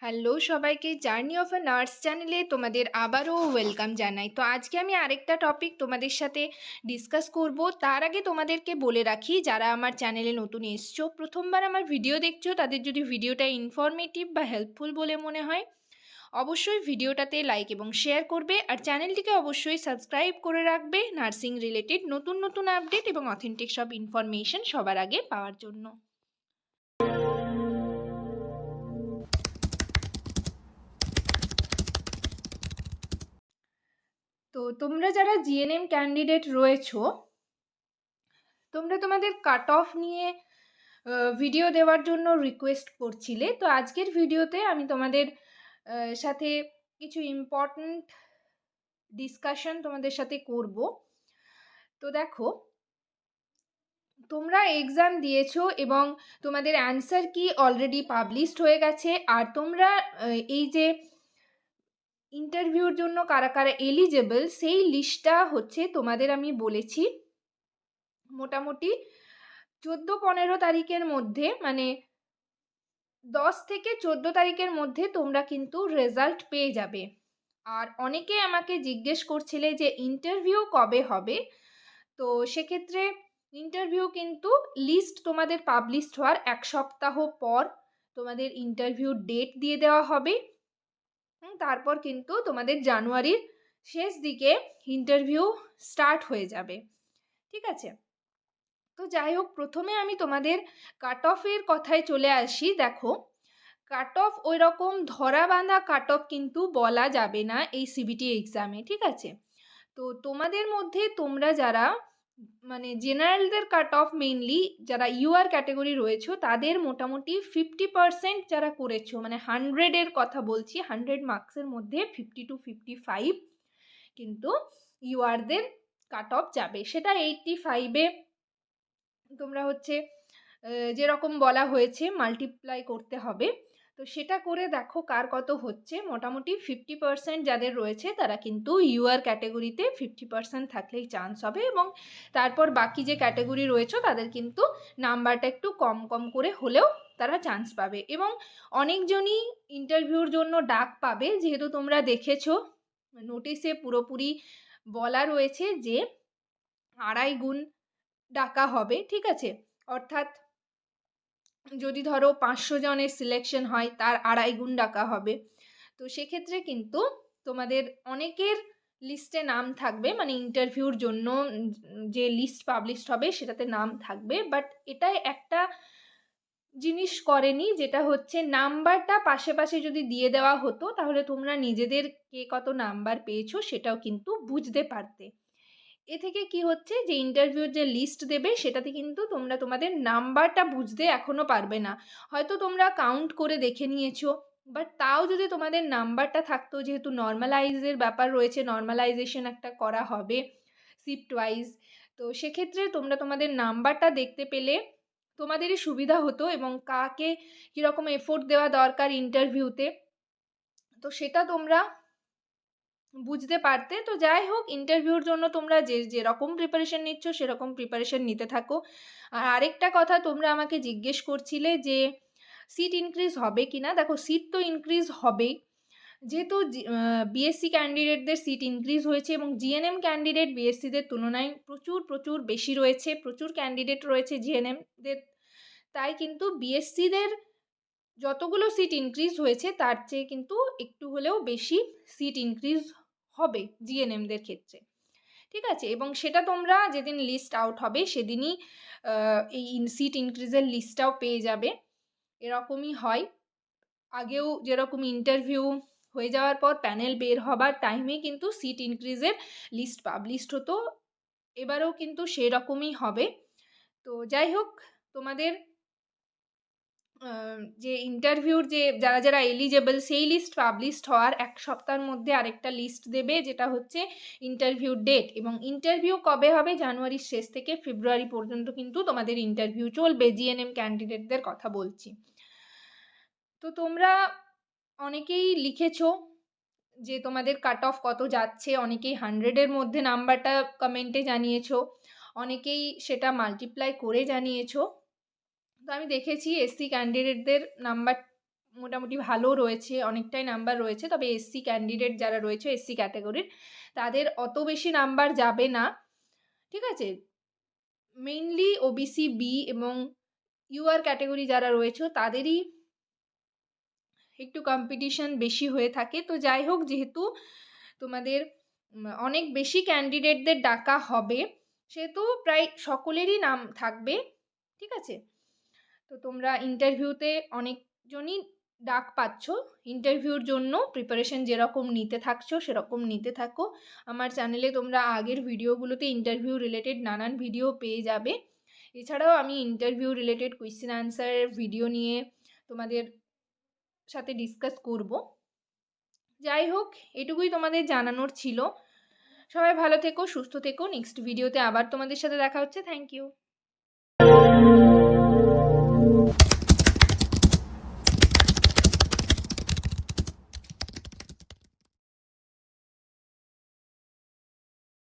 Hello সবাইকে, journey of a nurse চ্যানেলে তোমাদের আবারও ওয়েলকাম জানাই। তো আজকে আমি আরেকটা টপিক তোমাদের সাথে ডিসকাস করব। তার আগে তোমাদেরকে বলে রাখি, যারা আমার চ্যানেলে নতুন এসছো, প্রথমবার আমার ভিডিও দেখছো, তাদের যদি ভিডিওটা ইনফরমেটিভ বা হেল্পফুল বলে মনে হয়, অবশ্যই ভিডিওটাতে লাইক এবং শেয়ার করবে। আর চ্যানেলটিকে অবশ্যই সাবস্ক্রাইব করে রাখবে নার্সিং রিলেটেড নতুন নতুন আপডেট এবং অথেন্টিক সব ইনফরমেশন সবার আগে পাওয়ার জন্য। তো তোমরা যারা জিএনএম ক্যান্ডিডেট রয়েছো, তোমরা তোমাদের কাট অফ নিয়ে ভিডিও দেওয়ার জন্য রিকোয়েস্ট করছিলে। তো আজকের ভিডিওতে আমি তোমাদের সাথে কিছু ইম্পর্ট্যান্ট ডিসকাশন তোমাদের সাথে করব। তো দেখো, তোমরা এক্সাম দিয়েছো এবং তোমাদের অ্যান্সার কি অলরেডি পাবলিশড হয়ে গেছে। আর তোমরা এই যে ইন্টারভিউর জন্য কারা কারা এলিজেবল, সেই লিস্টটা হচ্ছে তোমাদের আমি বলেছি মোটামুটি 14-15 তারিখের মধ্যে, মানে 10 থেকে 14 তারিখের মধ্যে তোমরা কিন্তু রেজাল্ট পেয়ে যাবে। আর অনেকে আমাকে জিজ্ঞেস করছিলে যে ইন্টারভিউ কবে হবে। তো সেক্ষেত্রে ইন্টারভিউ কিন্তু লিস্ট তোমাদের পাবলিশড হওয়ার 1 সপ্তাহ পর তোমাদের ইন্টারভিউ ডেট দিয়ে দেওয়া হবে। তারপর কিন্তু তোমাদের জানুয়ারির শেষ দিকে ইন্টারভিউ স্টার্ট হয়ে যাবে। ঠিক আছে? তো যাই হোক, প্রথমে আমি তোমাদের কাট অফের কথায় চলে আসি। দেখো, কাট অফ ওই রকম ধরা বাঁধা কাট অফ কিন্তু বলা যাবে না এই সিবিটি এক্সামে। ঠিক আছে? তো তোমাদের মধ্যে তোমরা যারা মানে জেনারেলদের কাট অফ, মেইনলি যারা ইউআর ক্যাটাগরি রয়েছে, তাদের মোটামুটি 50% যারা করেছো, মানে 100-এর কথা বলছি, 100 মার্কসের মধ্যে 50 to 55 কিন্তু ইউআরদের কাট অফ যাবে। সেটা 85-এ তোমরা হচ্ছে যেরকম বলা হয়েছে মাল্টিপ্লাই করতে হবে। তো সেটা করে দেখো কার কত হচ্ছে। মোটামুটি 50% যাদের রয়েছে তারা কিন্তু ইউআর ক্যাটাগরিতে 50% থাকলেই চান্স হবে, এবং তারপর বাকি যে ক্যাটাগরি রয়েছে তাদের কিন্তু নাম্বারটা একটু কম কম করে হলেও তারা চান্স পাবে। এবং অনেকজনই ইন্টারভিউর জন্য ডাক পাবে, যেহেতু তোমরা দেখেছো নোটিশে পুরোপুরি বলা রয়েছে যে 2.5 গুণ ডাকা হবে। ঠিক আছে? অর্থাৎ যদি ধরো 500 জনের সিলেকশন হয়, তার 2.5 গুণ ডাকা হবে। তো সেক্ষেত্রে কিন্তু তোমাদের অনেকের লিস্টে নাম থাকবে, মানে ইন্টারভিউর জন্য যে লিস্ট পাবলিশড হবে সেটাতে নাম থাকবে। বাট এটাই একটা জিনিস করেনি, যেটা হচ্ছে নাম্বারটা পাশে পাশে যদি দিয়ে দেওয়া হতো তাহলে তোমরা নিজেদের কে কত নাম্বার পেয়েছো সেটাও কিন্তু বুঝতে পারতে। এ থেকে কি হচ্ছে যে ইন্টারভিউর যে লিস্ট দেবে সেটাতে কিন্তু তোমরা তোমাদের নাম্বারটা বুঝতে এখনও পারবে না। হয়তো তোমরা কাউন্ট করে দেখে নিয়েছো, বাট তাও যদি তোমাদের নাম্বারটা থাকতো, যেহেতু নর্মালাইজের ব্যাপার রয়েছে, নর্মালাইজেশন একটা করা হবে শিফট ওয়াইজ, তো সেক্ষেত্রে তোমরা তোমাদের নাম্বারটা দেখতে পেলে তোমাদেরই সুবিধা হতো, এবং কাকে কীরকম এফোর্ট দেওয়া দরকার ইন্টারভিউতে, তো সেটা তোমরা বুঝতে পারতে। তো যাই হোক, ইন্টারভিউর জন্য তোমরা যেরকম প্রিপারেশন নিচ্ছ সেরকম প্রিপারেশন নিতে থাকো। আর আরেকটা কথা, তোমরা আমাকে জিজ্ঞেস করছিলে যে সিট ইনক্রিজ হবে কি না। দেখো, সিট তো ইনক্রিজ হবেই, যেহেতু বিএসসি ক্যান্ডিডেটদের সিট ইনক্রিজ হয়েছে, এবং জিএনএম ক্যান্ডিডেট বিএসসিদের তুলনায় প্রচুর প্রচুর বেশি রয়েছে, প্রচুর ক্যান্ডিডেট রয়েছে জিএনএমদের। তাই কিন্তু বিএসসিদের যতগুলো সিট ইনক্রিজ হয়েছে তার চেয়ে কিন্তু একটু হলেও বেশি সিট ইনক্রিজ হবে জিএনএমদের ক্ষেত্রে। ঠিক আছে? এবং সেটা তোমরা যেদিন লিস্ট আউট হবে সেদিনই এই সিট ইনক্রিজের লিস্টটাও পেয়ে যাবে। এরকমই হয়, আগেও যেরকম ইন্টারভিউ হয়ে যাওয়ার পর প্যানেল বের হবার টাইমে কিন্তু সিট ইনক্রিজের লিস্ট পাবলিশড হতো, এবারেও কিন্তু সেরকমই হবে। তো যাই হোক, তোমাদের যে ইন্টারভিউর যে যারা যারা এলিজেবল, সেই লিস্ট পাবলিশড হওয়ার 1 সপ্তাহের মধ্যে আরেকটা লিস্ট দেবে, যেটা হচ্ছে ইন্টারভিউ ডেট। এবং ইন্টারভিউ কবে হবে, জানুয়ারির শেষ থেকে ফেব্রুয়ারি পর্যন্ত কিন্তু তোমাদের ইন্টারভিউ চলবে, জিএনএম ক্যান্ডিডেটদের কথা বলছি। তো তোমরা অনেকেই লিখেছো যে তোমাদের কাট অফ কত যাচ্ছে, অনেকেই 100-এর মধ্যে নাম্বারটা কমেন্টে জানিয়েছো, অনেকেই সেটা মাল্টিপ্লাই করে জানিয়েছো। তো আমি দেখেছি এসসি ক্যান্ডিডেটদের নাম্বার মোটামুটি ভালো রয়েছে, অনেকটাই নাম্বার রয়েছে। তবে এসসি ক্যান্ডিডেট যারা রয়েছে, এসসি ক্যাটাগরির, তাদের অত বেশি নাম্বার যাবে না, ঠিক আছে? মেইনলি ওবিসি বি এবং ইউআর ক্যাটাগরি যারা রয়েছে তাদেরই একটু কম্পিটিশন বেশি হয়ে থাকে। তো যাই হোক, যেহেতু তোমাদের অনেক বেশি ক্যান্ডিডেটদের ডাকা হবে, সেহেতু প্রায় সকলেরই নাম থাকবে, ঠিক আছে? তো তোমরা ইন্টারভিউতে অনেকজনই ডাক পাচ্ছ। ইন্টারভিউর জন্য প্রিপারেশন যেরকম নিতে থাকছো সেরকম নিতে থাকো। আমার চ্যানেলে তোমরা আগের ভিডিওগুলোতে ইন্টারভিউ রিলেটেড নানান ভিডিও পেয়ে যাবে। এছাড়াও আমি interview related question answer video নিয়ে তোমাদের সাথে ডিসকাস করব। যাই হোক, এটুকুই তোমাদের জানানোর ছিল। সবাই ভালো থেকো, সুস্থ থেকো। নেক্সট ভিডিওতে আবার তোমাদের সাথে দেখা হচ্ছে। Thank you.